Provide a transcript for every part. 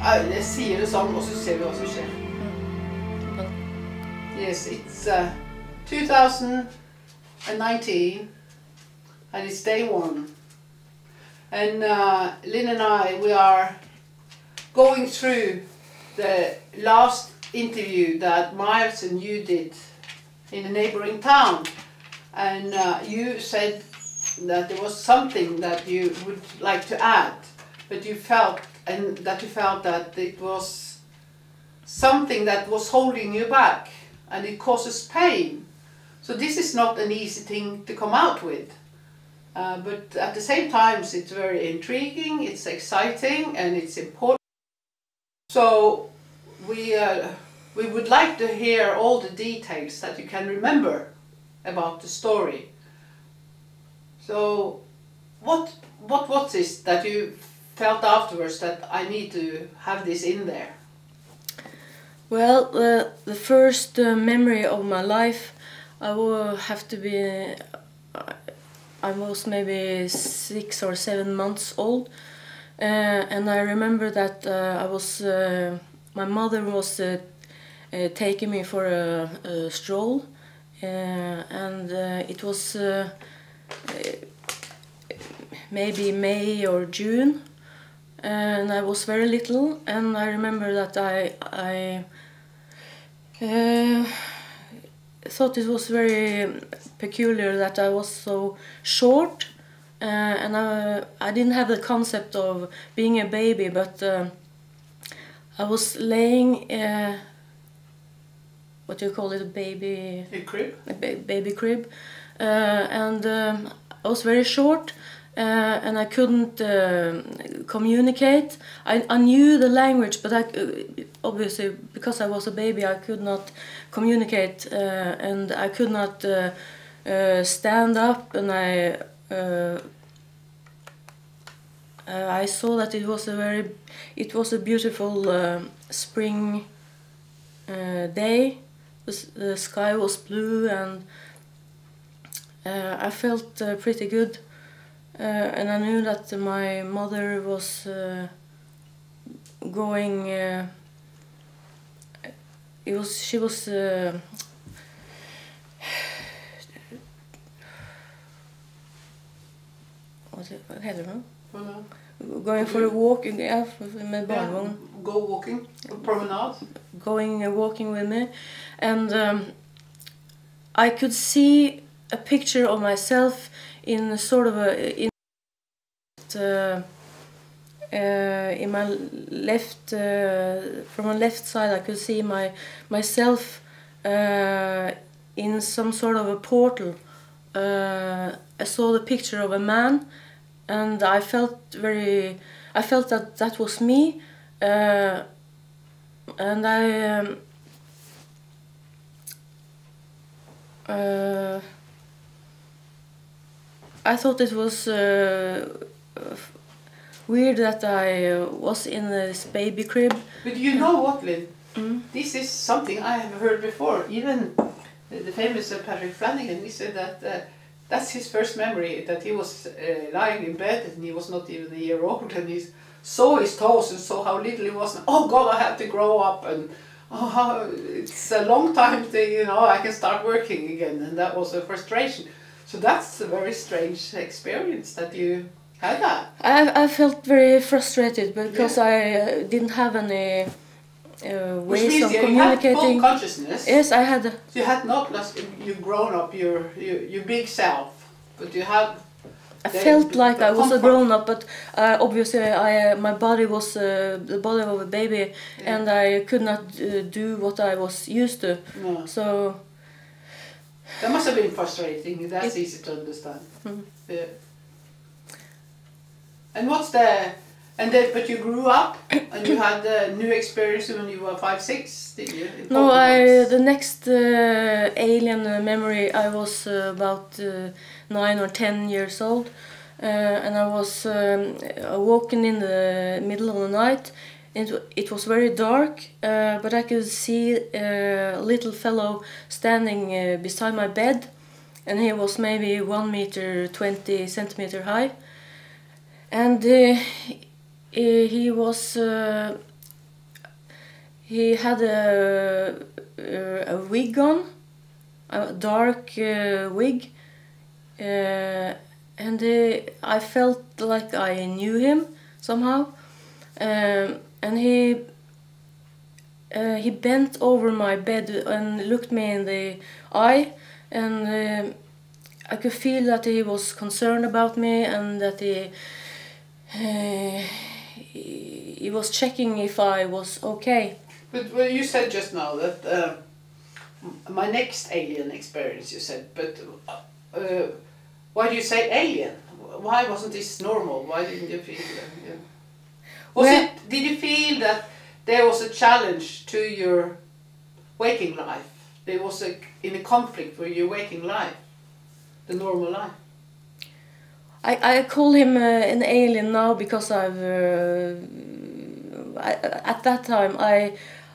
Jeg sier det sånn, og så ser vi hva som skjer. Yes, it's 2019, and it's day one. And Linn and I, we are going through the last interview that Miles and you did in a neighboring town. And you said that there was something that you would like to add, but you felt that it was something that was holding you back and it causes pain. So this is not an easy thing to come out with. But at the same time it's very intriguing, it's exciting and it's important. So we would like to hear all the details that you can remember about the story. So what was this that you felt afterwards that I need to have this in there? Well, the first memory of my life, I will have to be, I was maybe 6 or 7 months old, and I remember that my mother was taking me for a stroll, and it was maybe May or June, and I was very little, and I remember that I thought it was very peculiar that I was so short, and I didn't have the concept of being a baby, but I was laying what do you call it, a baby... A crib? A baby crib, and I was very short, and I couldn't communicate. I knew the language, but obviously because I was a baby I could not communicate, and I could not stand up, and I saw that it was a beautiful spring day. The sky was blue, and I felt pretty good, and I knew that my mother was going. She was. Vad heter det? Going for a walk, yeah, med barnvogn. Go walking, promenade. Walking with me, and I could see a picture of myself in sort of in my left, from my left side I could see myself in some sort of a portal. I saw the picture of a man, and I felt that was me, and I thought it was weird that I was in this baby crib. But you know what, Linn? This is something I have heard before. Even the famous Patrick Flanagan, he said that that's his first memory, that he was lying in bed and he was not even a year old, and he saw his toes and saw how little he was. And, oh God, I have to grow up, and it's a long time to, I can start working again, and that was a frustration. So that's a very strange experience that you had that. I felt very frustrated because I didn't have any ways of communicating. You had full consciousness. Yes, I had. So you had not you've grown up, your big self, but you had. I felt like I was a grown up, but obviously my body was the body of a baby, and I could not do what I was used to. No. So. That must have been frustrating. That's easy to understand. Yeah. And but you grew up and you had a new experience when you were 5, 6, did you? No, the next alien memory, I was about 9 or 10 years old, and I was walking in the middle of the night. It was very dark, but I could see a little fellow standing beside my bed, and he was maybe 1 meter 20 centimeter high, and he was he had a wig on, a dark wig, and I felt like I knew him somehow, and he bent over my bed and looked me in the eye, and I could feel that he was concerned about me and that he was checking if I was okay. But well, you said just now that my next alien experience, you said, but why do you say alien? Why wasn't this normal? Why didn't you feel did you feel that there was a challenge to your waking life? There was in a conflict with your waking life, the normal life? I call him an alien now because at that time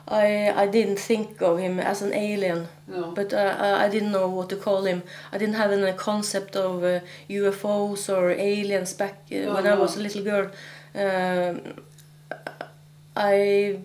I didn't think of him as an alien. No. But I didn't know what to call him. I didn't have any concept of UFOs or aliens back when I was a little girl. I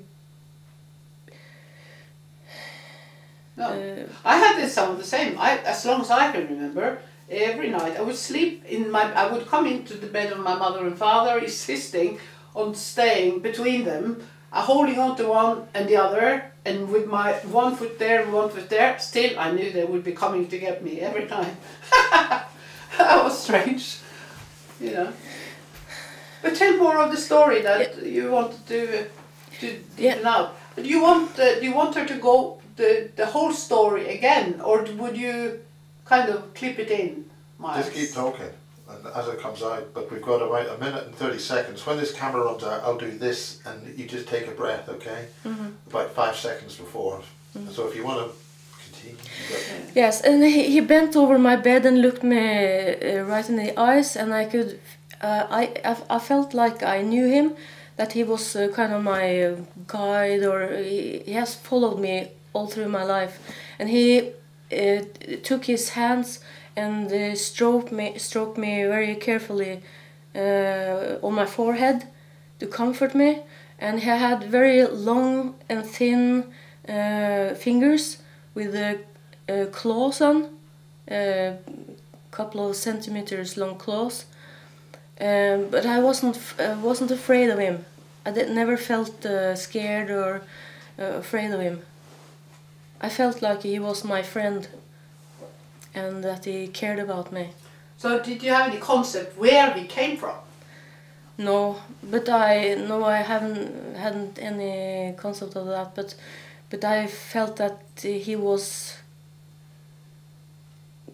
had some of the same. As long as I can remember, every night I would sleep I would come into the bed of my mother and father, insisting on staying between them, holding on to one and the other, and with my one foot there and one foot there. Still, I knew they would be coming to get me every time. That was strange, you know. But tell more of the story that you wanted to deepen out. Do you want her to go the whole story again, or would you kind of clip it in, Miles? Just keep talking, and as it comes out. But we've got about 1 minute and 30 seconds. When this camera runs out, I'll do this, and you just take a breath, okay? About 5 seconds before. So if you want to continue. Yes, and he bent over my bed and looked me right in the eyes, and I could. I felt like I knew him, that he was kind of my guide, or he has followed me all through my life, and he took his hands and stroked me very carefully on my forehead to comfort me, and he had very long and thin fingers with claws on, a couple of centimeters long claws. But I wasn't afraid of him. I never felt scared or afraid of him. I felt like he was my friend and that he cared about me. So did you have any concept where he came from? No, but I hadn't any concept of that. But I felt that he was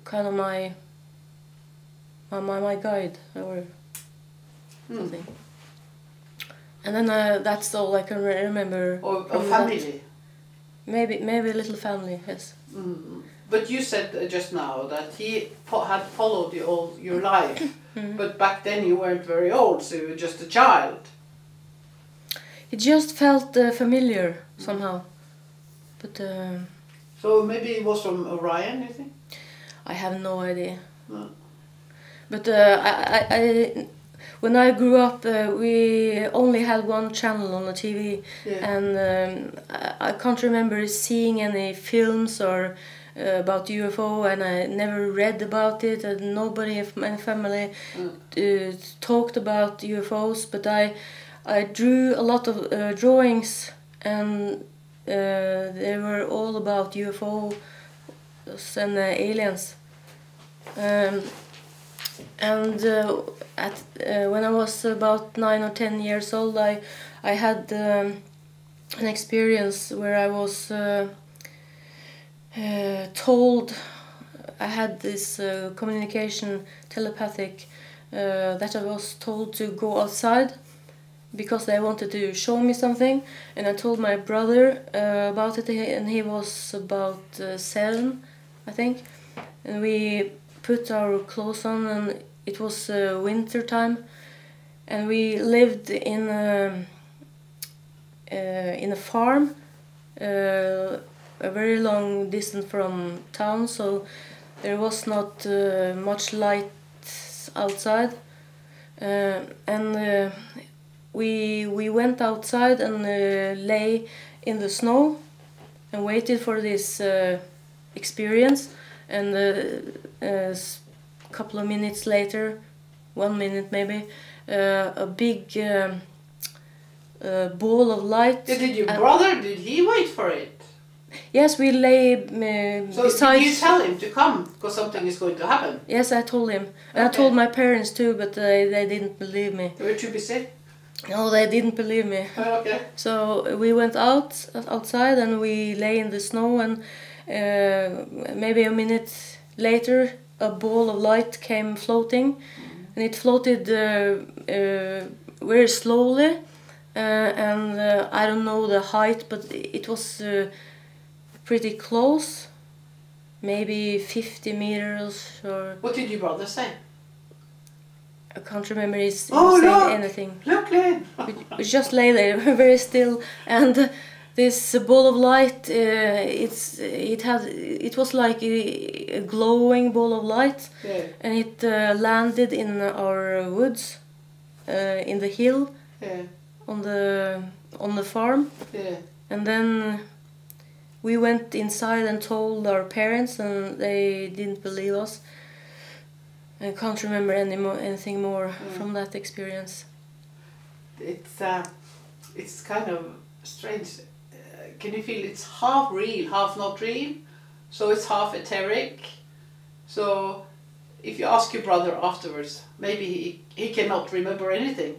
kind of my guide or something. And then that's all I can remember. Or family? That. Maybe a little family, yes. But you said just now that he had followed you all your life, but back then you weren't very old, so you were just a child. It just felt familiar somehow. But so maybe it was from Orion, you think? I have no idea. No. But when I grew up, we only had one channel on the TV, and I can't remember seeing any films or about UFO, and I never read about it, and nobody in my family talked about UFOs. But I drew a lot of drawings, and they were all about UFOs and aliens. When I was about 9 or 10 years old, I had an experience where I was told, I had this communication, telepathic, that I was told to go outside because they wanted to show me something, and I told my brother about it, and he was about 7, I think, and we put our clothes on, and it was winter time, and we lived in a farm, a very long distance from town, so there was not much light outside, and we went outside and lay in the snow and waited for this experience, and a couple of minutes later, 1 minute maybe, a big ball of light. Did your brother, did he wait for it? Yes, we lay So beside... did you tell him to come because something is going to happen? Yes, I told him. And Okay. I told my parents too, but they didn't believe me. They were too busy? No, they didn't believe me. Okay. So we went outside and we lay in the snow, and maybe a minute later a ball of light came floating, and it floated very slowly, and I don't know the height, but it was pretty close, maybe 50 meters or... What did your brother say? I can't remember his Oh, saying look! anything. Look, Linn! We just lay there very still, and this ball of light, it was like a glowing ball of light, Yeah. and it landed in our woods, in the hill, Yeah. on the farm, Yeah. and then we went inside and told our parents, and they didn't believe us. I can't remember anything more from that experience. It's kind of strange. Can you feel it's half real, half not real? So it's half etheric. So if you ask your brother afterwards, maybe he cannot remember anything.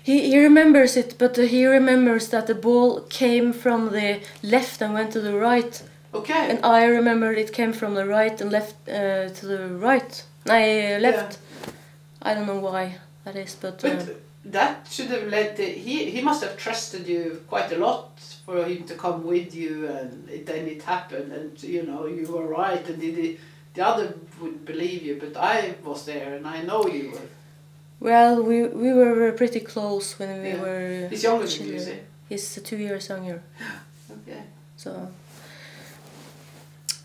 He remembers it, but he remembers that the ball came from the left and went to the right. Okay. And I remember it came from the right and left to the right. Left. Yeah. I don't know why that is, but that should have led to, he must have trusted you quite a lot for him to come with you, and then it happened, and you know you were right, and the other wouldn't believe you, but I was there and I know you were. well, we were pretty close when we were. He's younger than you, children. is he? He's 2 years younger. Okay. So.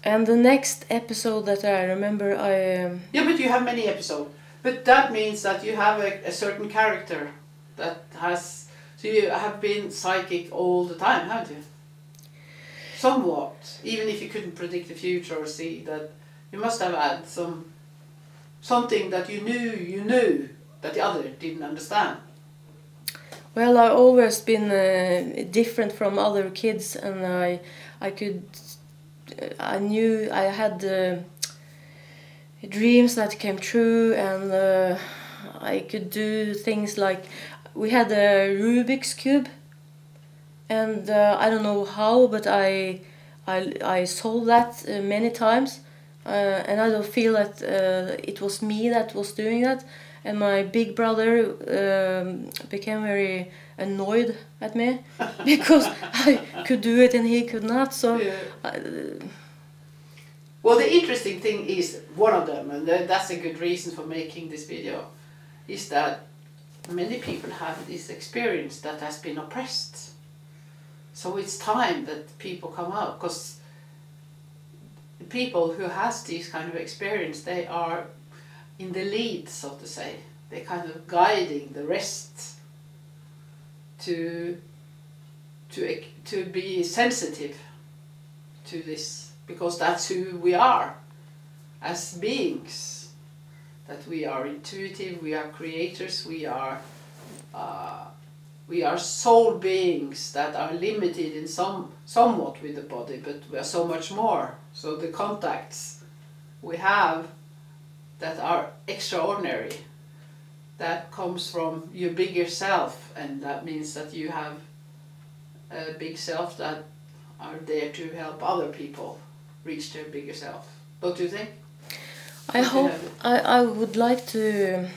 And the next episode that I remember, Yeah, but you have many episodes. But that means that you have a certain character that has... So you have been psychic all the time, haven't you? Somewhat. Even if you couldn't predict the future or see that, you must have had something that you knew that the other didn't understand. well, I've always been different from other kids, and I knew I had dreams that came true, and I could do things like, we had a Rubik's Cube, and I don't know how, but I solved that many times, and I don't feel that it was me that was doing that, and my big brother became very annoyed at me because I could do it and he could not, so... Yeah. Well, the interesting thing is, one of them, and that's a good reason for making this video, is that many people have this experience that has been oppressed. So it's time that people come out, because people who has these kind of experience, they are in the lead, so to say. They're kind of guiding the rest to be sensitive to this, because that's who we are as beings. That we are intuitive, we are creators, we are soul beings that are limited in somewhat with the body, but we are so much more. So the contacts we have that are extraordinary, that comes from your bigger self, and that means that you have a big self that are there to help other people reach their bigger self. Don't you think? I would like to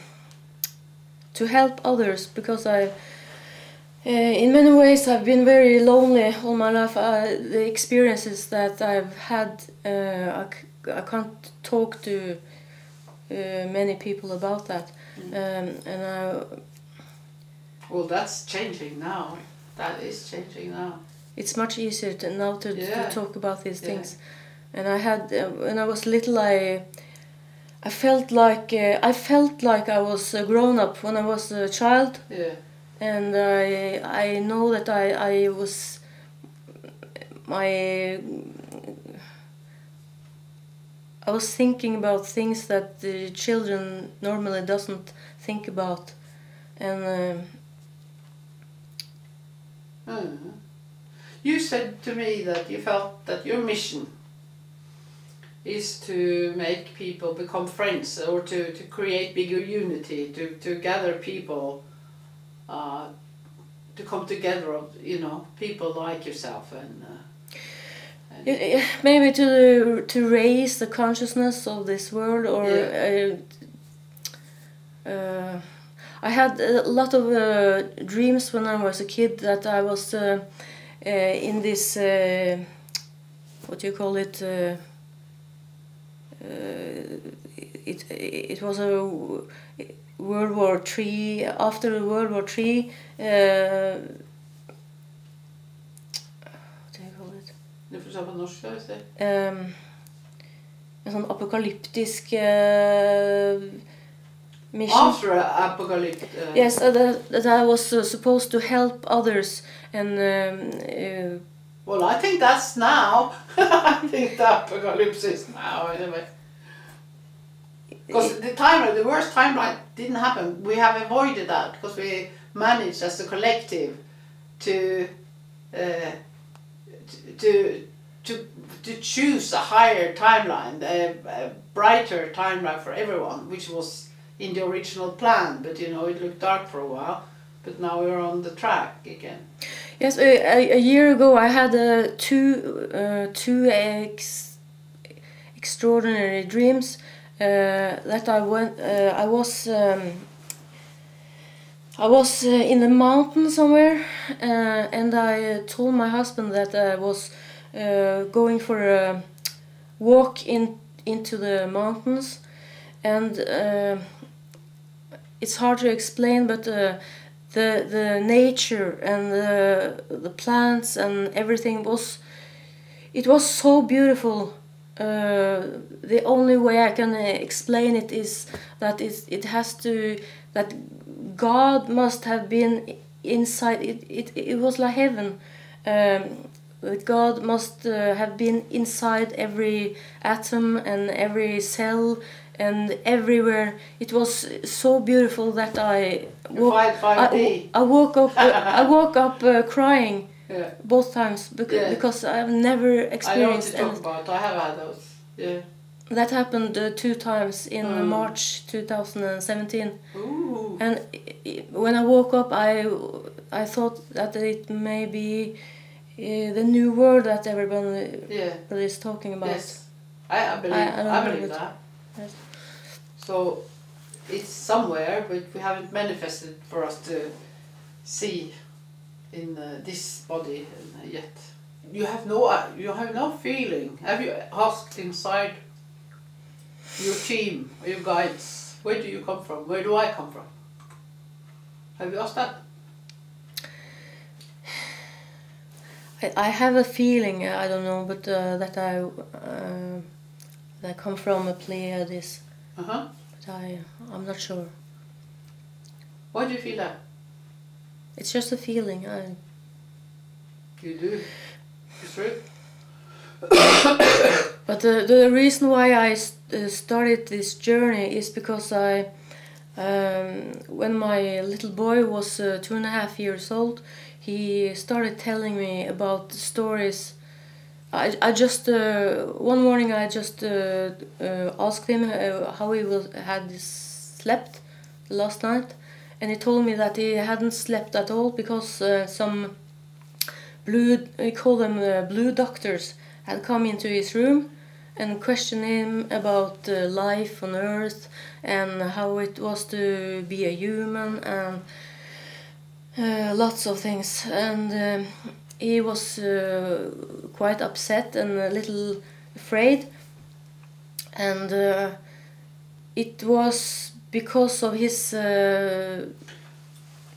help others, because in many ways I've been very lonely all my life. The experiences that I've had, I can't talk to many people about that. Well, that's changing now. That is changing now. It's much easier now to talk about these things. And I had, when I was little, I felt like I was grown up when I was a child. Yeah. And I know that I was I was thinking about things that the children normally doesn't think about, and you said to me that you felt that your mission is to make people become friends, or to create bigger unity, to gather people, to come together, you know, people like yourself, and maybe to raise the consciousness of this world, or I had a lot of dreams when I was a kid that I was in this what do you call it? It was a World War III. After World War III, what do you call it? Du får på norsk, hvis det. En sånn apokalyptisk mission. After apocalypse. Yes, that I was supposed to help others, and well, I think that's now. I think the apocalypse is now, anyway. Because the worst timeline didn't happen. We have avoided that because we managed as a collective to choose a higher timeline, a brighter timeline for everyone, which was in the original plan. But you know, it looked dark for a while. But now we're on the track again. Yes, a year ago I had two extraordinary dreams. That I was in the mountain somewhere, and I told my husband that I was going for a walk into the mountains, and it's hard to explain, but the nature and the plants and everything was so beautiful. The only way I can explain it is that that God must have been inside it. It was like heaven. That God must have been inside every atom and every cell and everywhere. It was so beautiful that I woke up crying. Yeah. Both times because I've never experienced. I know what you talk about. I have had those. Yeah. That happened 2 times in March 2017. Ooh. And when I woke up, I thought that it may be the new world that everybody is talking about. Yes, I believe that. Yes. So it's somewhere, but we haven't manifested for us to see in this body yet. You have no feeling. Have you asked inside your team, your guides, where do you come from? Where do I come from? Have you asked that? I have a feeling, I don't know, but that I come from a Pleiades. But I'm not sure. Why do you feel that? It's just a feeling. You do. It's true. But the reason why I started this journey is because when my little boy was 2.5 years old, he started telling me about stories. I just one morning I just asked him how he had slept last night, and he told me that he hadn't slept at all because some we call them blue doctors, had come into his room and questioned him about life on Earth and how it was to be a human and lots of things. And he was quite upset and a little afraid. And it was because of his...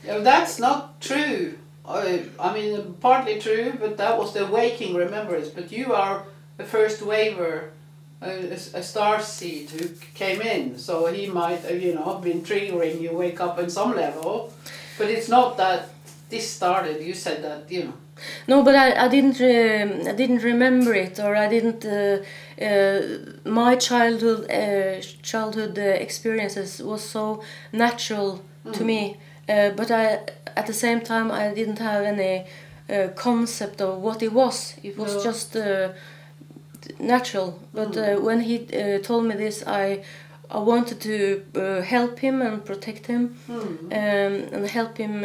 That's not true. I mean, partly true, but that was the waking remembrance. But you are the first waver, a star seed who came in, so he might, have been triggering you wake up on some level. But it's not that this started? You said that, you know. No, but I didn't remember it, or I didn't. My childhood experiences was so natural to me, but at the same time I didn't have any concept of what it was. It was just natural. But when he told me this, I wanted to help him and protect him, and help him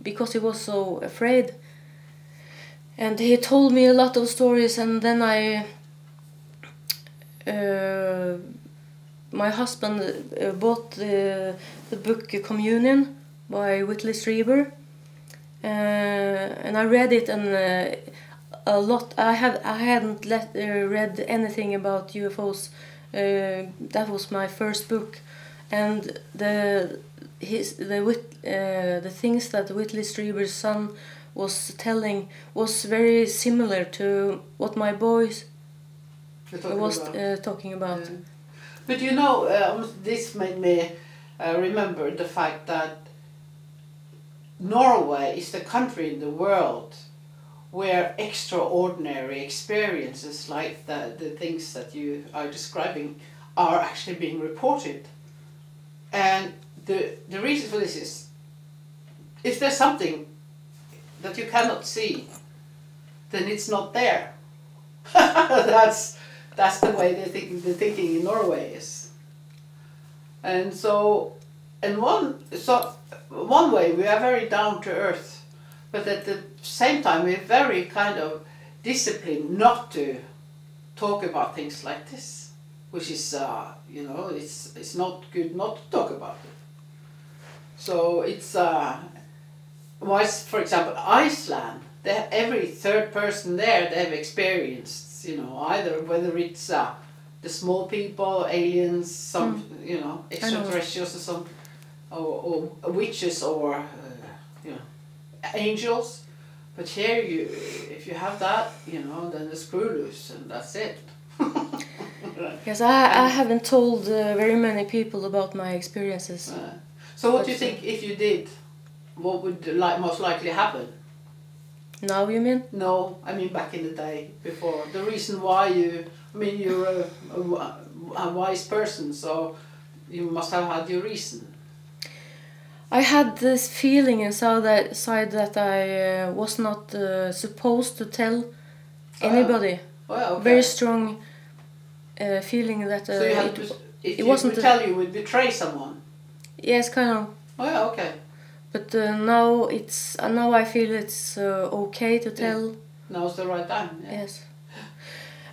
because he was so afraid. And he told me a lot of stories, and then my husband bought the book Communion by Whitley Strieber, and I read it, and a lot. I hadn't read anything about UFOs. That was my first book, and the things that Whitley Strieber's son was telling was very similar to what my boys was talking about. Yeah. But you know, this made me remember the fact that Norway is the country in the world where extraordinary experiences like the things that you are describing are actually being reported. And the reason for this is, if there's something that you cannot see, then it's not there. That's the way the thinking in Norway is. And so, one way we are very down to earth, but at the same time we're very kind of disciplined not to talk about things like this, which is you know, it's not good not to talk about it. So it's for example, Iceland, every third person there, they have experienced, you know, either whether it's the small people, aliens, some, you know, extraterrestrials or some, or witches, or you know, angels. But here, if you have that, you know, then the screw loose, and that's it. Yes, I haven't told very many people about my experiences. So what do you think, if you did, what would most likely happen? Now you mean? No, I mean back in the day, before. The reason why you're a wise person, so you must have had your reason. I had this feeling inside that I was not supposed to tell anybody. Well, okay. Very strong feeling that so you had if you would tell, you would betray someone. Yes, kind of. Oh yeah, okay. But now I feel it's okay to tell. Yeah. Now's the right time. Yeah. Yes.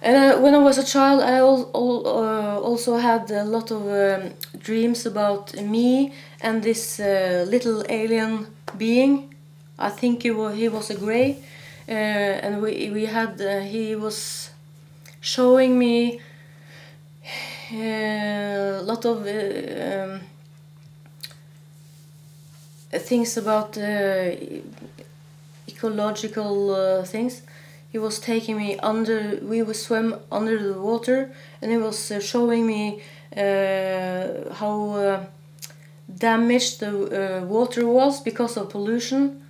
And when I was a child, I also had a lot of dreams about me and this little alien being. I think he was a grey, and he was showing me a lot of things about ecological things. He was taking me under. We would swim under the water, and he was showing me how damaged the water was because of pollution.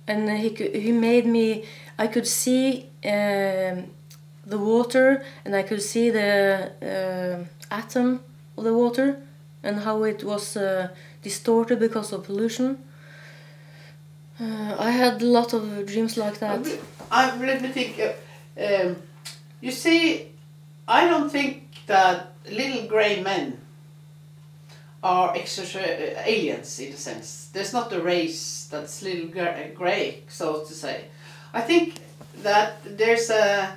And he made me. I could see the water, and I could see the atom of the water, and how it was distorted because of pollution. I had a lot of dreams like that. Let me think. You see, I don't think that little grey men are aliens in a sense. There's not a race that's little grey, so to say. I think that there's a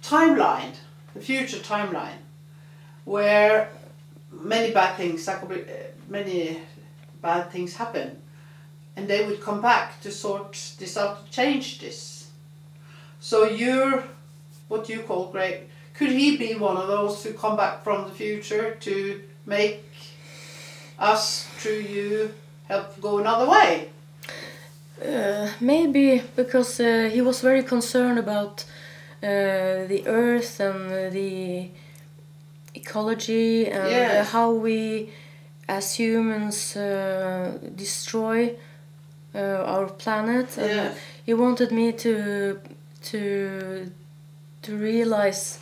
timeline, a future timeline, where many bad things happen. And they would come back to sort this out, to change this. So what you call grey, could he be one of those who come back from the future to make us, through you, help go another way? Maybe, because he was very concerned about the earth and the ecology and how we as humans destroy our planet, and Yeah. he wanted me to realize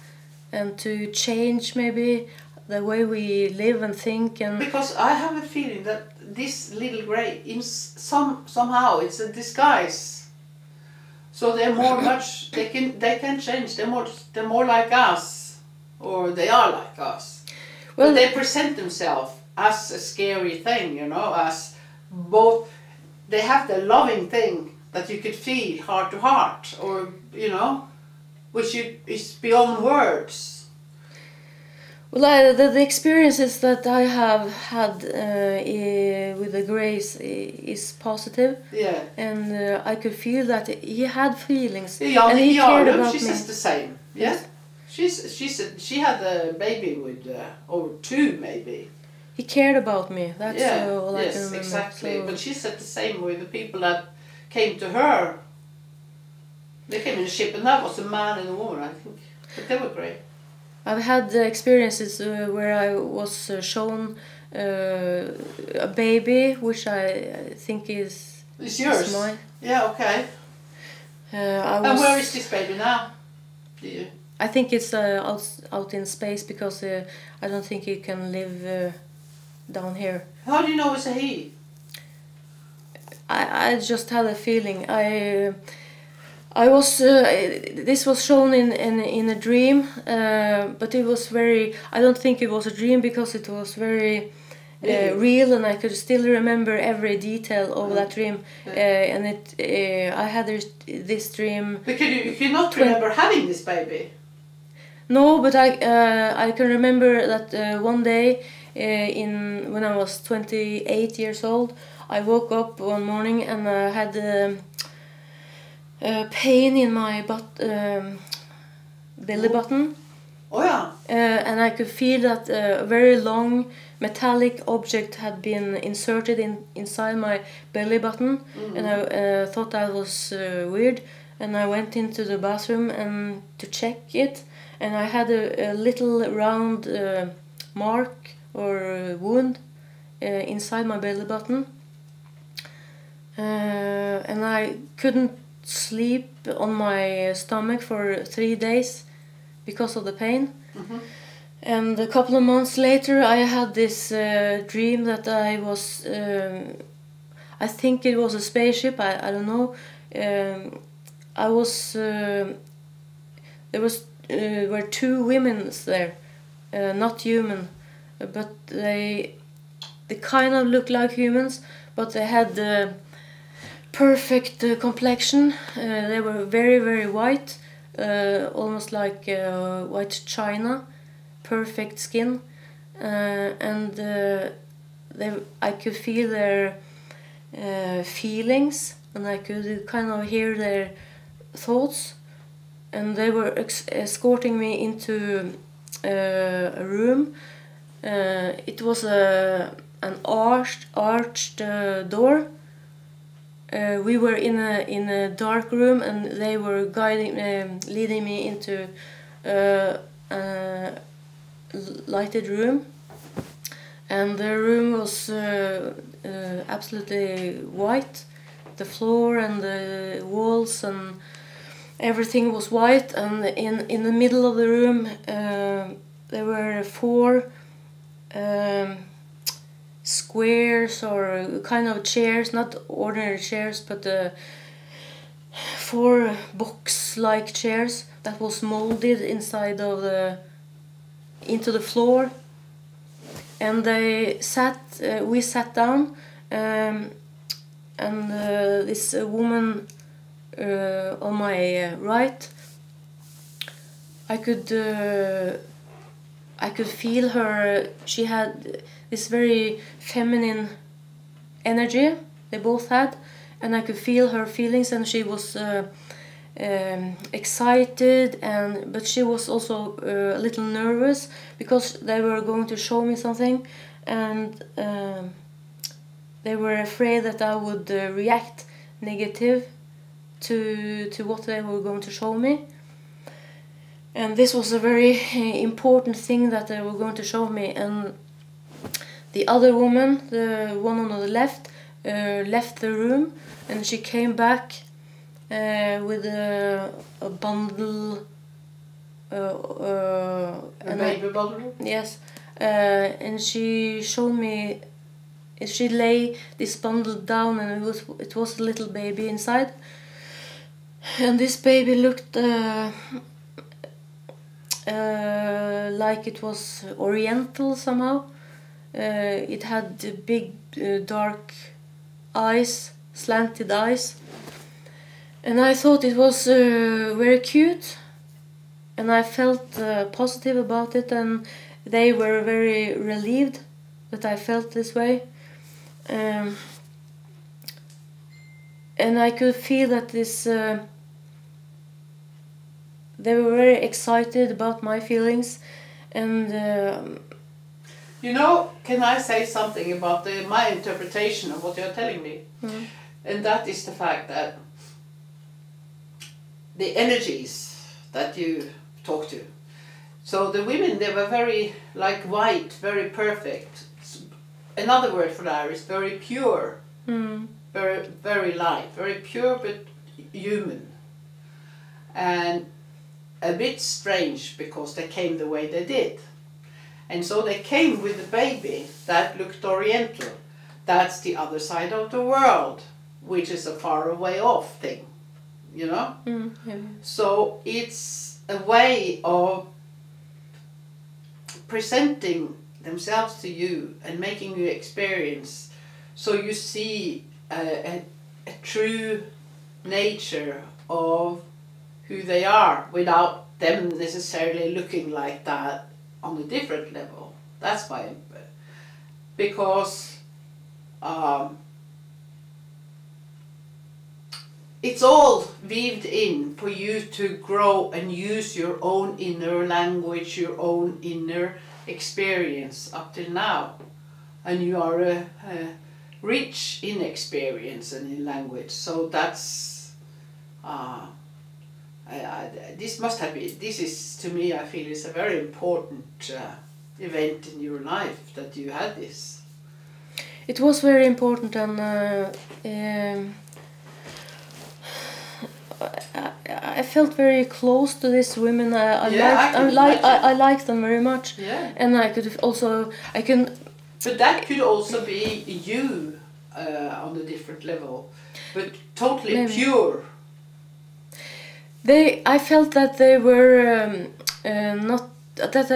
and to change maybe the way we live and think. And Because I have a feeling that this little grey, somehow it's a disguise. So they're more much. They can change. They're more like us, or they are like us. Well, but they present themselves as a scary thing, you know, as both. They have the loving thing that you could feel heart to heart, or you know, which is beyond words. well, the experiences that I have had with the Grace is positive. Yeah. And I could feel that he had feelings, Yeah, and he cared about she me. says the same. Yeah. She had a baby with or two maybe. He cared about me. That's all I can yes, remember. exactly. So, But she said the same with the people that came to her. They came in a ship, and that was a man and a woman, I think. But they were great. I've had experiences where I was shown a baby, which I think is It's yours. mine. Yeah, okay. And where is this baby now? I think it's out in space, because I don't think he can live down here. How do you know it's a he? I just had a feeling. I was this was shown in a dream, but it was very. I don't think it was a dream, because it was very real, and I could still remember every detail of that dream. And I had this dream. But you cannot remember having this baby. No, but I can remember that one day when I was 28 years old, I woke up one morning and I had pain in my belly button. Oh yeah. And I could feel that a very long metallic object had been inserted inside my belly button, and I thought that was weird. And I went into the bathroom and to check it, and I had a little round mark or wound inside my belly button, and I couldn't sleep on my stomach for 3 days because of the pain. And a couple of months later I had this dream that I was I think it was a spaceship, I don't know. I was were two women there, not human, but they kind of looked like humans, but they had perfect complexion. They were very, very white, almost like white china, perfect skin, and I could feel their feelings, and I could kind of hear their thoughts, and they were escorting me into a room. It was an arched door. We were in a dark room, and they were leading me into a lighted room, and the room was absolutely white. The floor and the walls and everything was white, and in the middle of the room there were 4 squares or kind of chairs, not ordinary chairs, but 4 box-like chairs that was molded inside of into the floor, and we sat down, and this woman on my right, I could feel her. She had this very feminine energy, they both had, and I could feel her feelings, and she was excited, but she was also a little nervous because they were going to show me something, and they were afraid that I would react negative to what they were going to show me. And this was a very important thing that they were going to show me. And the other woman, the one on the left, left the room, and she came back with a bundle. A baby bundle? Yes, and she showed me. She lay this bundle down, and it was a little baby inside. And this baby looked like it was oriental somehow. It had big dark eyes, slanted eyes. And I thought it was very cute. And I felt positive about it, and they were very relieved that I felt this way. And I could feel that they were very excited about my feelings, and you know, can I say something about my interpretation of what you're telling me? Mm. And that is the fact that the energies that you talk to. So the women, they were very like white, very perfect. Another word for that is very pure, very, very light, very pure but human. And a bit strange because they came the way they did. And so they came with a baby that looked oriental. That's the other side of the world, which is a far away off thing, you know? Yeah. So it's a way of presenting themselves to you and making you experience, so you see a true nature of who they are without them necessarily looking like that on a different level. That's why, because it's all weaved in for you to grow and use your own inner language, your own inner experience up till now. And you are rich in experience and in language, so that's this must have been, this is, to me, I feel is a very important event in your life that you had this. It was very important, and I felt very close to these women. I liked them very much. Yeah. And I can. But that could also be you on a different level, but totally Maybe. pure. I felt that they were not that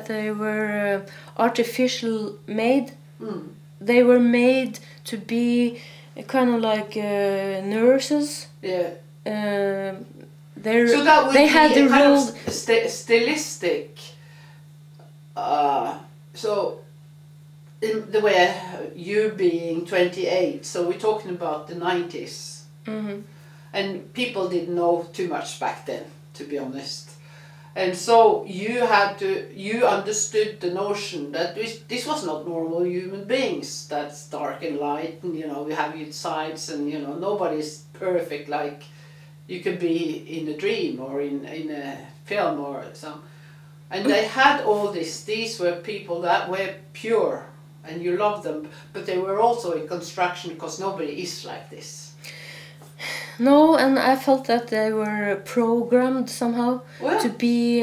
they were artificial made. Mm. They were made to be kind of like nurses. Yeah. So that would they be had the a kind role. of stylistic. So, in the way you being 28, so we're talking about the 90s. Mm-hmm. And people didn't know too much back then, to be honest. And so you understood the notion that this was not normal human beings. That's dark and light, and you know, we have your sides, and you know, nobody's perfect like you could be in a dream or in a film or some. And they had all this. These were people that were pure, and you loved them, but they were also in construction because nobody is like this. No, and I felt that they were programmed somehow to be.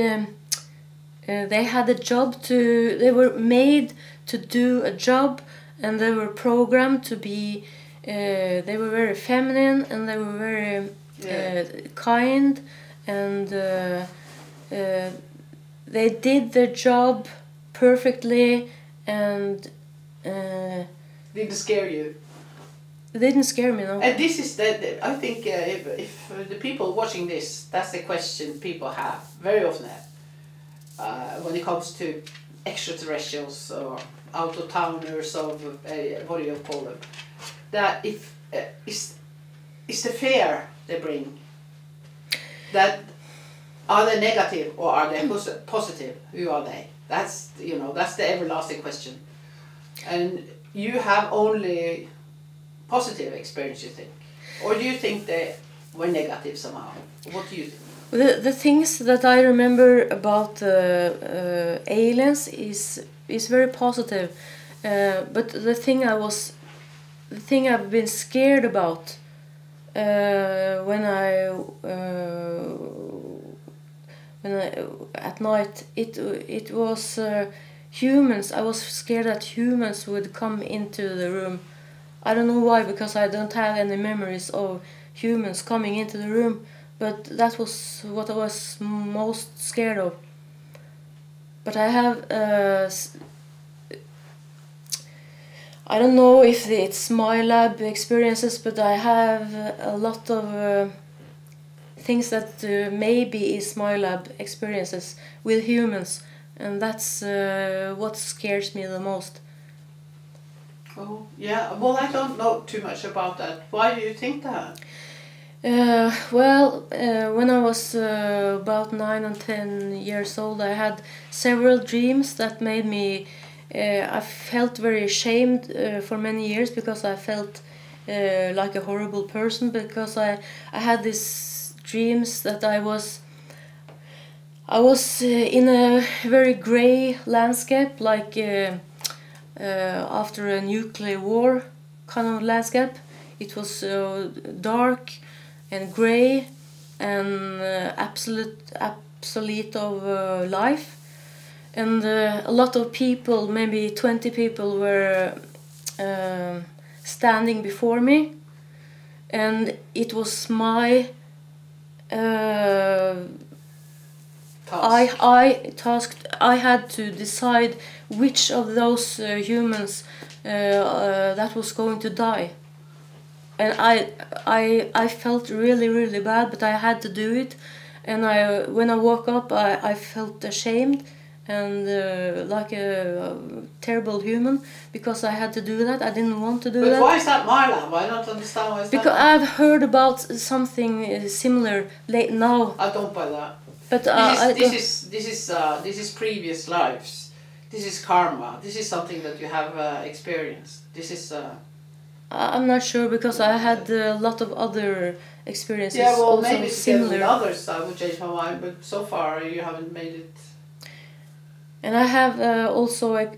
They had a job to. They were made to do a job, and they were programmed to be. They were very feminine, and they were very kind, and they did their job perfectly, and. Didn't scare you. It didn't scare me, no. And this is I think if the people watching this, that's the question people have very often when it comes to extraterrestrials or out-of-towners or what do you call them, that if is the fear they bring, that are they negative or are they positive? Who are they? That's, you know, that's the everlasting question. And you have only positive experience, you think? Or do you think they were negative somehow? What do you think? The things that I remember about aliens is very positive. But the thing I was the thing I've been scared about when I at night, it was humans. I was scared that humans would come into the room. I don't know why, because I don't have any memories of humans coming into the room, but that was what I was most scared of. But I have I don't know if it's MILAB experiences, but I have a lot of things that maybe is MILAB experiences with humans, and that's what scares me the most. Oh, yeah. Well, I don't know too much about that. Why do you think that? Well, when I was about 9 or 10 years old, I had several dreams that made me. I felt very ashamed for many years, because I felt like a horrible person, because I had these dreams that I was in a very grey landscape, like after a nuclear war kind of landscape. It was dark and grey and obsolete of life. And a lot of people, maybe 20 people, were standing before me, and it was my task. I had to decide which of those humans that was going to die, and I felt really bad, but I had to do it. And when I woke up, I felt ashamed and like a terrible human, because I had to do that. I didn't want to do that. But why is that MILAB? I don't understand why is because that. I've heard about something similar late now. I don't buy that. But this is previous lives. This is karma. This is something that you have experienced. This is. I'm not sure, because I had a lot of other experiences. Yeah, well, also maybe similar. with others I would change my mind, but so far you haven't made it. And I have also a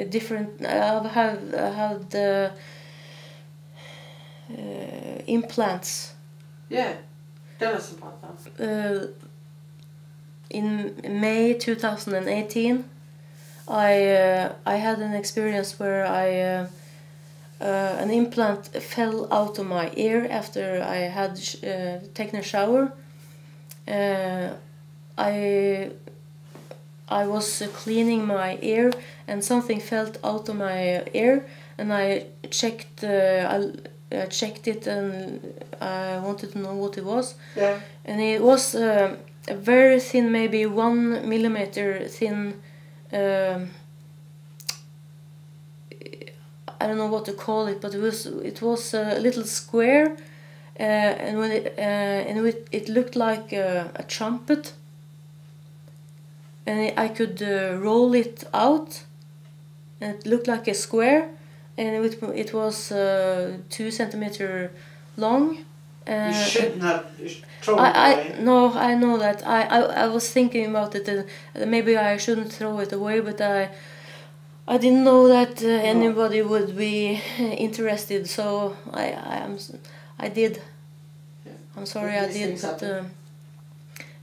different. I had implants. Yeah, tell us about that. In May 2018, I had an experience where an implant fell out of my ear after I had taken a shower. I was cleaning my ear, and something fell out of my ear, and I checked it, and I wanted to know what it was. Yeah. And it was a very thin, maybe 1 millimeter thin. I don't know what to call it, but it was a little square, and when it looked like a trumpet, and I could roll it out, and it looked like a square, and it was 2 centimeters long. You shouldn't have thrown it away. No, I know that. I was thinking about it, and maybe I shouldn't throw it away, but I didn't know that anybody would be interested, so I did. Yeah. I'm sorry, I did. But,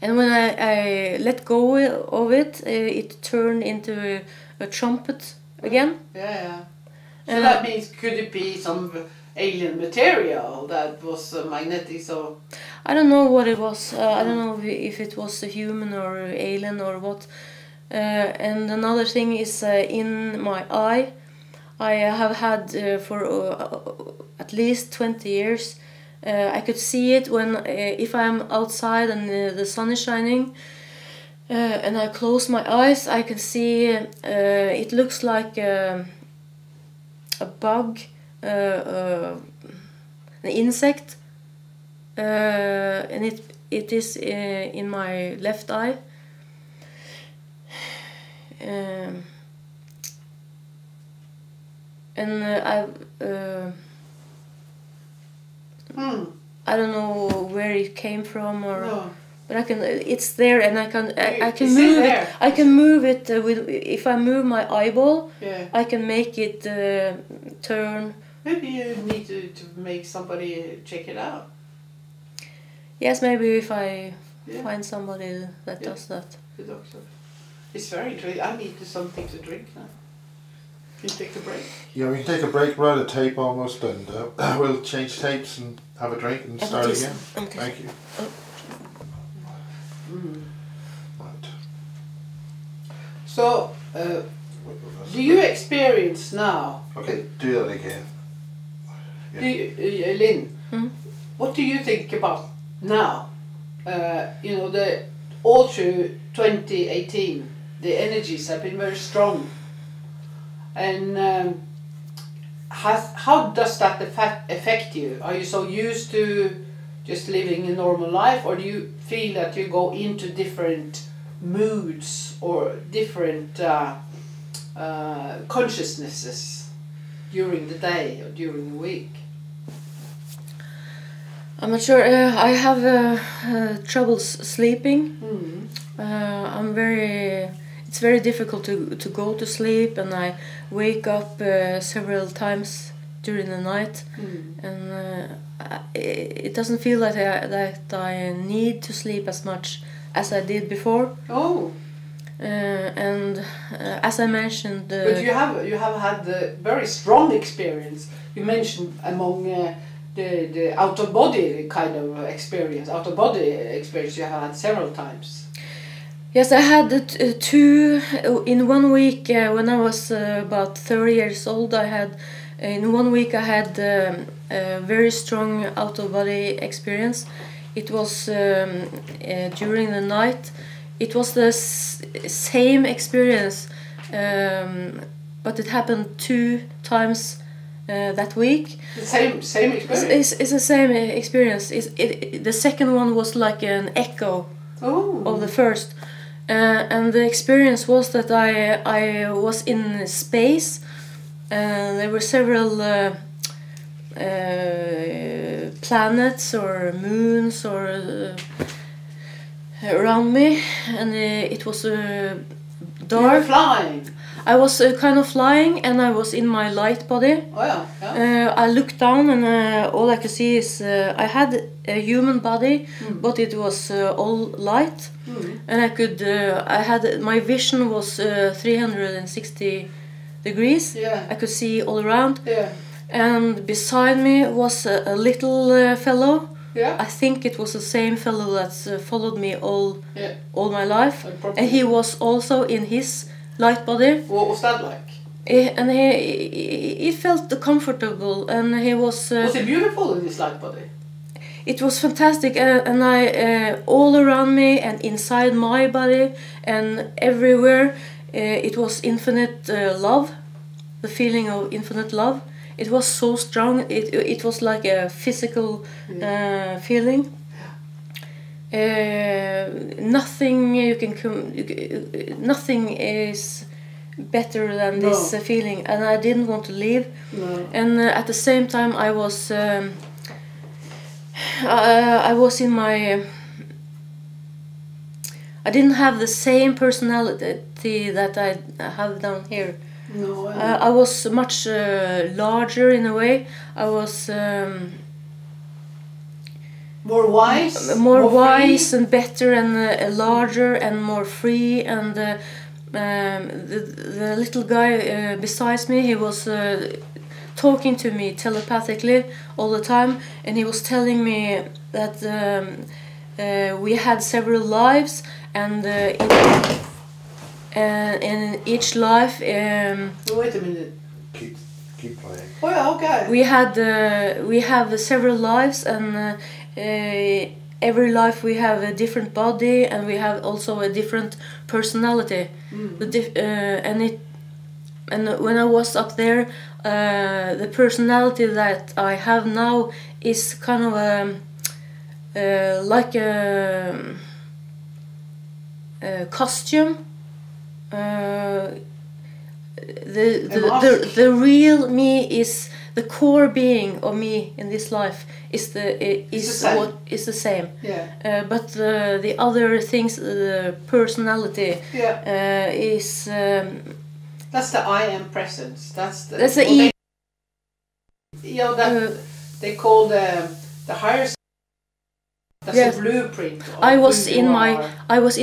and when I let go of it, it turned into a trumpet again. Yeah. So that means, could it be some alien material that was magnetic? So I don't know what it was. I don't know if it was a human or alien or what. And another thing is in my eye. I have had for at least 20 years. I could see it when if I'm outside and the sun is shining, and I close my eyes, I can see it looks like a bug, an insect, and it is in my left eye. And I don't know where it came from, or but but I can. It's there, and I can It's move in it. there. I can move it with. If I move my eyeball, Yeah. I can make it turn. Maybe you need to make somebody check it out. Yes, maybe if I Yeah. find somebody that Yeah. does that. The doctor. It's very interesting. I need something to drink now. Can you take a break? Yeah, we can take a break, we're out of tape almost, and we'll change tapes and have a drink and start again. Okay. Thank you. Oh. Right. So, do you experience now? Okay, do that again. Yeah. Do you, Linn? Hmm? What do you think about now? You know, all through 2018, the energies have been very strong. And how does that affect you? Are you so used to just living a normal life, or do you feel that you go into different moods or different consciousnesses during the day or during the week? I'm not sure. I have troubles sleeping. It's very difficult to go to sleep, and I wake up several times during the night, and it doesn't feel like that I need to sleep as much as I did before. Oh. And as I mentioned, but you have had the very strong experience. You mentioned among the out of body kind of experience. Out of body experience you have had several times. Yes, I had two in 1 week when I was about 30 years old. In 1 week I had a very strong out of body experience. It was during the night. It was the same experience, but it happened 2 times that week. The same experience. It's the same experience. The second one was like an echo of the first. And the experience was that I was in space, and there were several planets or moons or around me, and it was dark. You were flying. I was kind of flying, and I was in my light body. Oh yeah. I looked down, and all I could see is I had a human body, but it was all light, and my vision was 360 degrees. Yeah. I could see all around. Yeah. And beside me was a little fellow. Yeah. I think it was the same fellow that's followed me all my life, probably. and he was also in his light body. What was that like? And he felt comfortable, and he was. Was it beautiful in his light body? It was fantastic, and I all around me and inside my body and everywhere, it was infinite love, the feeling of infinite love. It was so strong. It was like a physical feeling. Nothing is better than this feeling, and I didn't want to leave. No. And at the same time, I was in my. I didn't have the same personality that I have down here. No. I was much larger in a way. I was more wise. More wise and better and larger and more free. And the little guy beside me, he was talking to me telepathically all the time, and he was telling me that we had several lives, and in each life. Wait a minute. Keep playing. Oh yeah, okay. We have several lives, and every life we have a different body, and we have also a different personality. And when I was up there, the personality that I have now is kind of like a costume. The real me is the core being of me in this life is the same. Yeah. But the other things, the personality, is. That's the I am presence. That's the they call the higher. That's a blueprint. I was in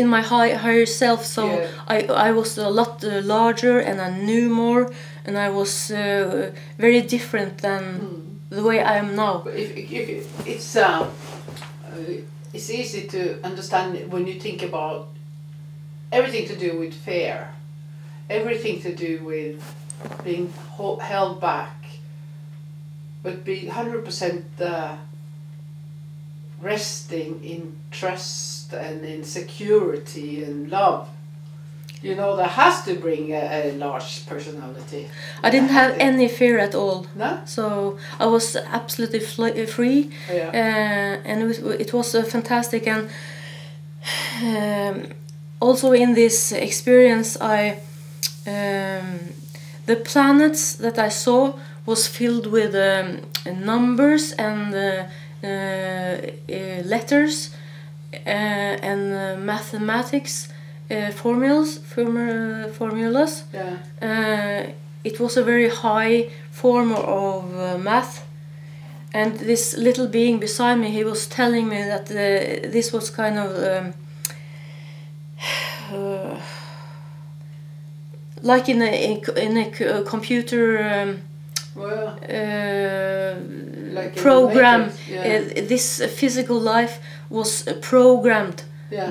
my higher self, so I was a lot larger, and I knew more, and I was very different than the way I am now. It's easy to understand when you think about everything to do with fear, everything to do with being held back, but be 100% resting in trust and in security and love. You know, that has to bring a large personality. I didn't have any fear at all. No? So I was absolutely free. And it was fantastic. And also in this experience, the planets that I saw was filled with numbers and letters and mathematics formulas. It was a very high form of math, and this little being beside me, he was telling me that this was kind of like in a computer like program. This physical life was programmed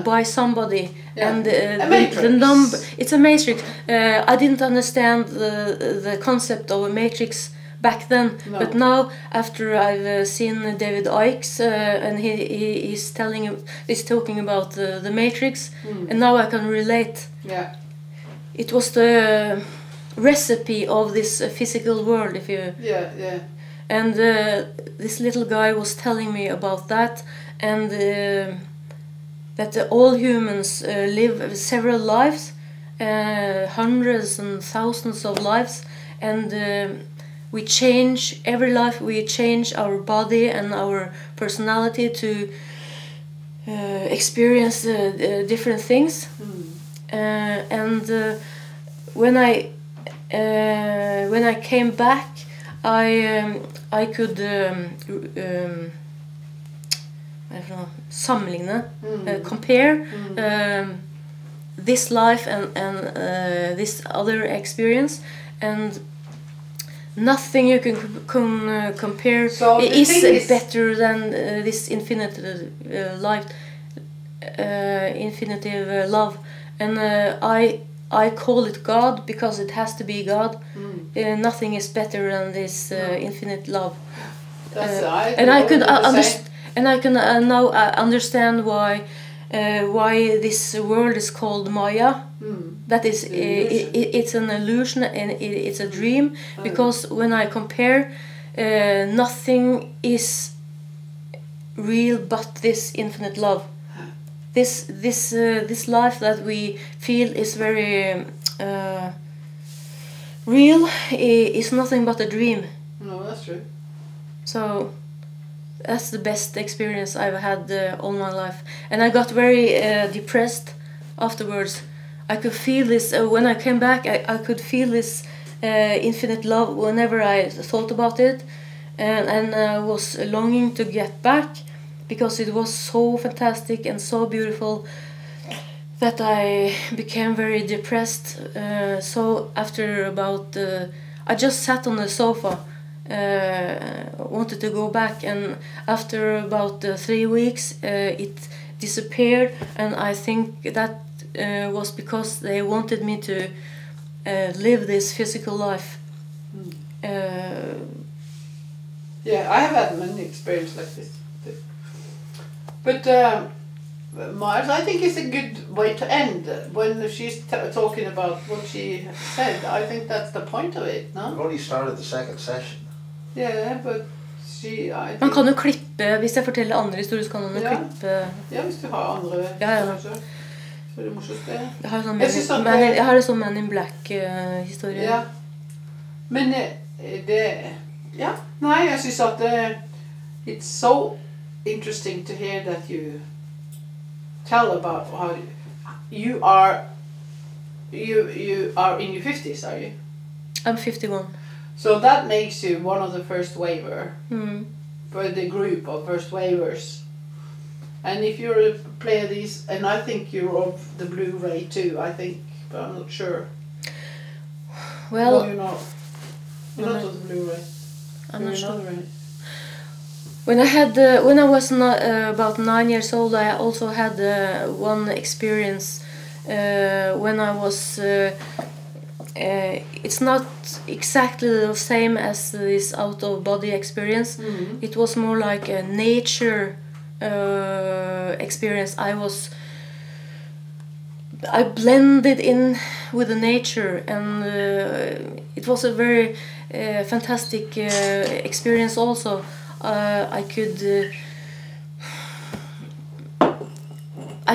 by somebody, and the number. It's a matrix. I didn't understand the concept of a matrix back then, but now after I've seen David Icke's and he's talking about the matrix, and now I can relate. Yeah. It was the recipe of this physical world, if you. And this little guy was telling me about that, and that all humans live several lives, hundreds and thousands of lives, and we change every life. We change our body and our personality to experience different things. And when I came back, I could I don't know, sammenligne, compare this life and this other experience, and nothing you can compare is better than this infinite life, infinitive love. And I call it God because it has to be God. Nothing is better than this infinite love. And I could now understand why this world is called Maya. That is, it's an illusion and it's a dream, because when I compare, nothing is real but this infinite love. This life that we feel is very real is nothing but a dream. No, that's true. So that's the best experience I've had all my life, and I got very depressed afterwards. I could feel this when I came back. I could feel this infinite love whenever I thought about it, and I was longing to get back, because it was so fantastic and so beautiful that I became very depressed. So after about, I just sat on the sofa, wanted to go back, and after about 3 weeks it disappeared, and I think that was because they wanted me to live this physical life. Yeah, I have had many experiences like this. But Mars, I think it's a good way to end. When she's talking about what she said, I think that's the point of it, no? We've only started the second session. Yeah, but she... Man kan jo klippe, hvis jeg forteller andre historier, så kan man jo klippe... Ja, hvis du har andre historier, så er det morsomt det. Jeg har det som Man in Black-historie. Ja, men det... Ja, nei, jeg synes at it's so interesting to hear that you tell about how you are in your 50s, are you? I'm 51. So that makes you one of the first waiver for the group of first waivers. And if you're a player these, and I think you're of the Blu-ray too, I think, but I'm not sure. Well, no, you're not. You're not of the Blu-ray. I'm not sure. Right. When I was about 9 years old, I also had one experience when I was. It's not exactly the same as this out-of-body experience. It was more like a nature experience. I blended in with the nature, and it was a very fantastic experience also. I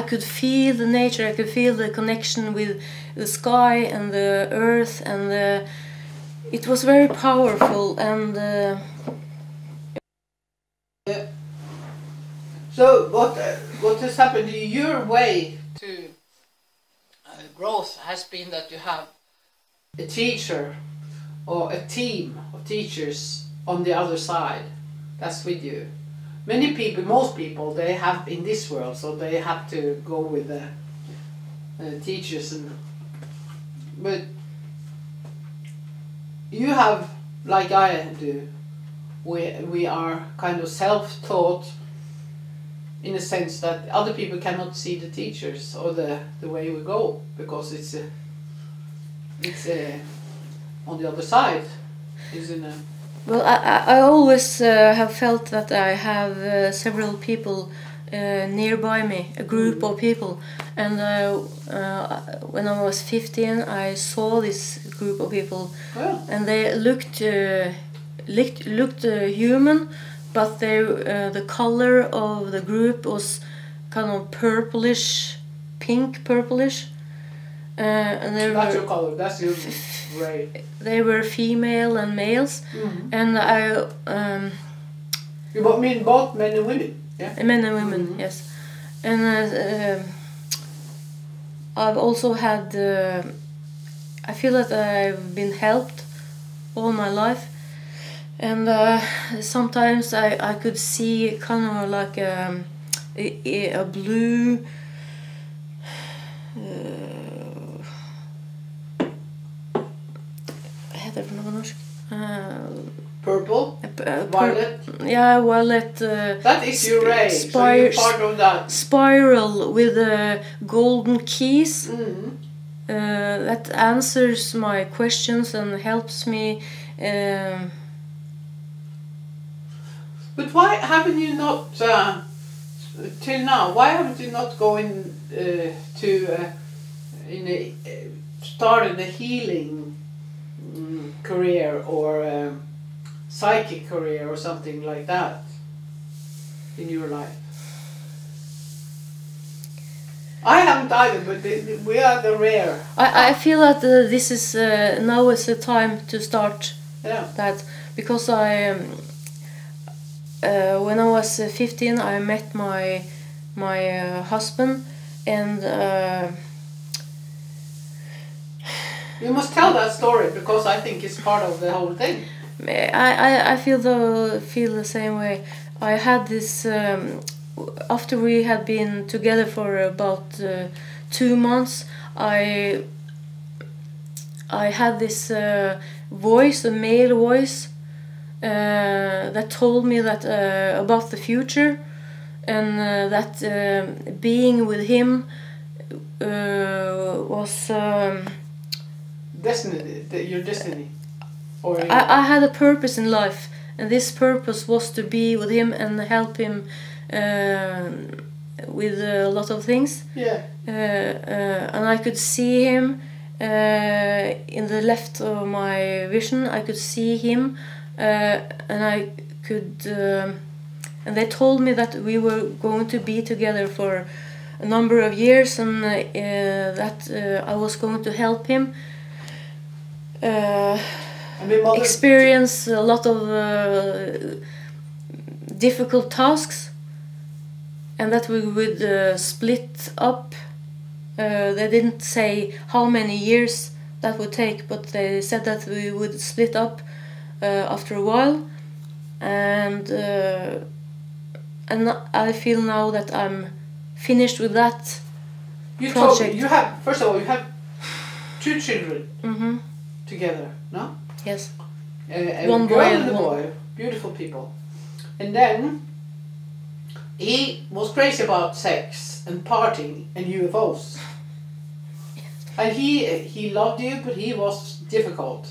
could feel the nature, I could feel the connection with the sky and the earth, and it was very powerful. And yeah. So what has happened to your way to growth has been that you have a teacher or a team of teachers on the other side that's with you. Many people, most people, they have in this world, so they have to go with the teachers, but you have, like I do, we are kind of self-taught in a sense that other people cannot see the teachers or the way we go, because it's on the other side. Well, I always have felt that I have several people nearby me, a group of people, and when I was 15, I saw this group of people, and they looked human, but the color of the group was kind of purplish, pink purplish, and that's your color. That's your gray. They were female and males, and I. You mean both men and women? Yeah. Men and women, yes, and I've also had. I feel that I've been helped all my life, and sometimes I could see kind of like a blue. Purple? Violet? Yeah, violet. That is your ray, so you're part of that. Spiral with golden keys. That answers my questions and helps me. But why haven't you not, till now, why haven't you not going started a healing career or psychic career or something like that in your life? I haven't either, but we are the rare. I feel that this is now is the time to start that, because when I was 15, I met my husband, and you must tell that story, because I think it's part of the whole thing. I feel the same way. I had this after we had been together for about 2 months. I had this voice, a male voice, that told me that about the future, and that being with him was destiny. Your destiny. Or I had a purpose in life, and this purpose was to be with him and help him with a lot of things. Yeah. And I could see him in the left of my vision. I could see him, and I could. And they told me that we were going to be together for a number of years, and that I was going to help him. experience a lot of difficult tasks, and that we would split up. They didn't say how many years that would take, but they said that we would split up after a while, and I feel now that I'm finished with that project. You have, first of all, you have 2 children together, no? Yes. One boy and a boy, beautiful people. And then he was crazy about sex and partying and UFOs. And he loved you, but he was difficult.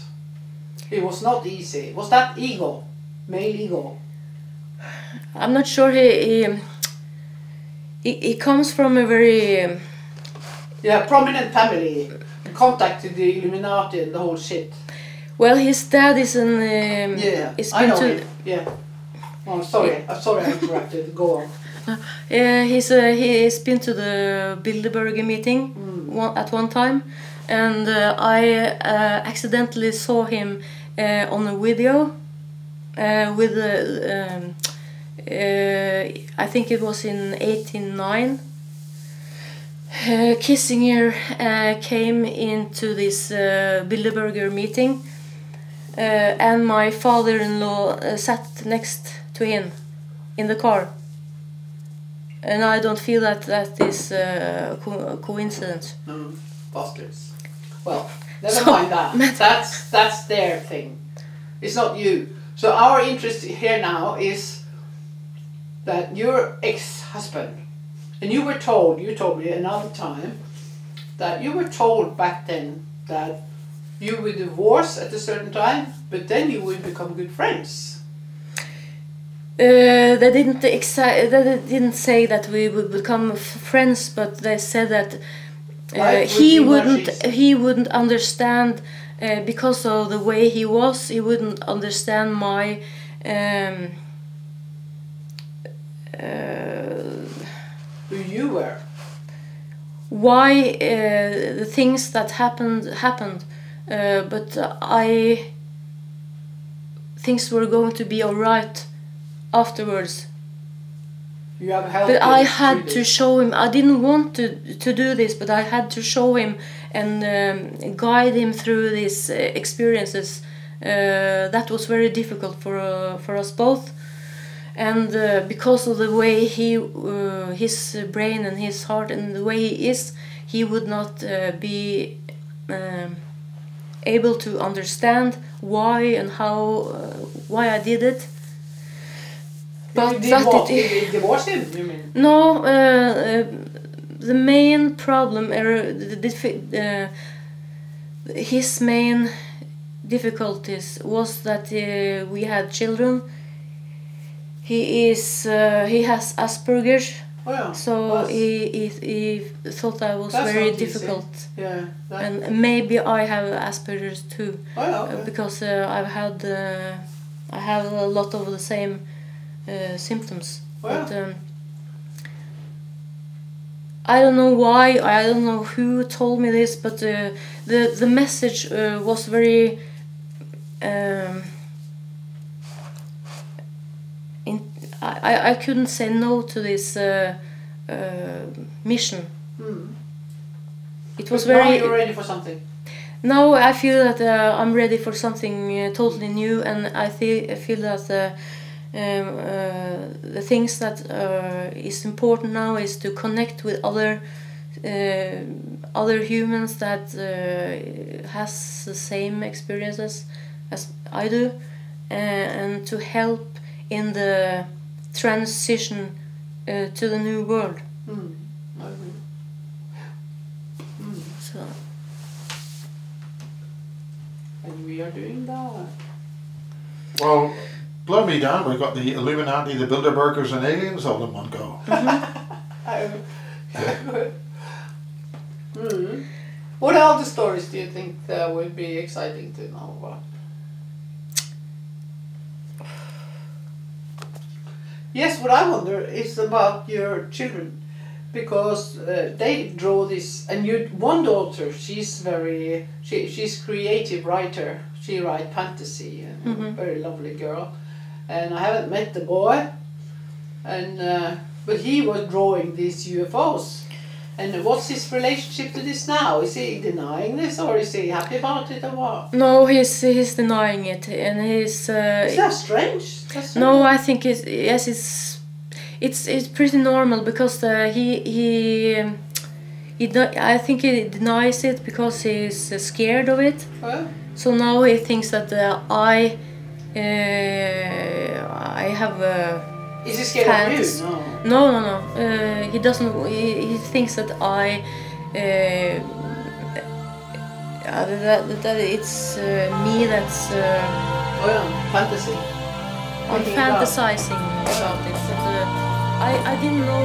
It was not easy. Was that ego? Male ego? I'm not sure. He comes from a very prominent family. Contacted the Illuminati and the whole shit. Well, his dad is an I know him. Yeah. Oh, sorry. I'm sorry I interrupted. Go on. He's been to the Bilderberger meeting at one time, and I accidentally saw him on a video with I think it was in 1809. Kissinger came into this Bilderberger meeting, and my father-in-law sat next to him in the car. And I don't feel that is a coincidence. No, bastards. Well, never mind that. That's their thing. It's not you. So our interest here now is that your ex-husband, and you told me another time, that you were told back then that you would divorce at a certain time, but then you would become good friends. They didn't say that we would become friends, but they said that he wouldn't understand because of the way he was. He wouldn't understand my who you were. Why the things that happened, but things were going to be alright afterwards. You have helped but I had to show him. I didn't want to do this, but I had to show him and guide him through these experiences. That was very difficult for us both, and because of the way his brain and his heart and the way he is, he would not be able to understand why and how why I did it. But did you divorce him, you mean? No, the main problem, his main difficulties was that we had children. He has Asperger's, so he thought I was very difficult. Yeah, and maybe I have Asperger's too, because I have a lot of the same symptoms. But I don't know why. I don't know who told me this, but the message was very I couldn't say no to this mission. It was very. Now you're ready for something. Now I feel that I'm ready for something totally new, and I feel that the things that is important now is to connect with other humans that has the same experiences as I do, and to help in the transition to the new world. So. And we are doing that. Well, blow me down, we've got the Illuminati, the Bilderbergers and aliens all in one go. What other stories do you think would be exciting to know about? Yes, what I wonder is about your children, because they draw this, and one daughter, she's creative writer. She writes fantasy, and very lovely girl. And I haven't met the boy, and but he was drawing these UFOs. And what's his relationship to this now? Is he denying this, or is he happy about it, or what? No, he's denying it, and he's. Is that strange? That's no, I think it's pretty normal because I think he denies it because he's scared of it. Well, so now he thinks that I have a. Is he scared of you? No. He doesn't. He thinks that that it's me that's. Fantasy. I'm fantasizing about it. But, I didn't know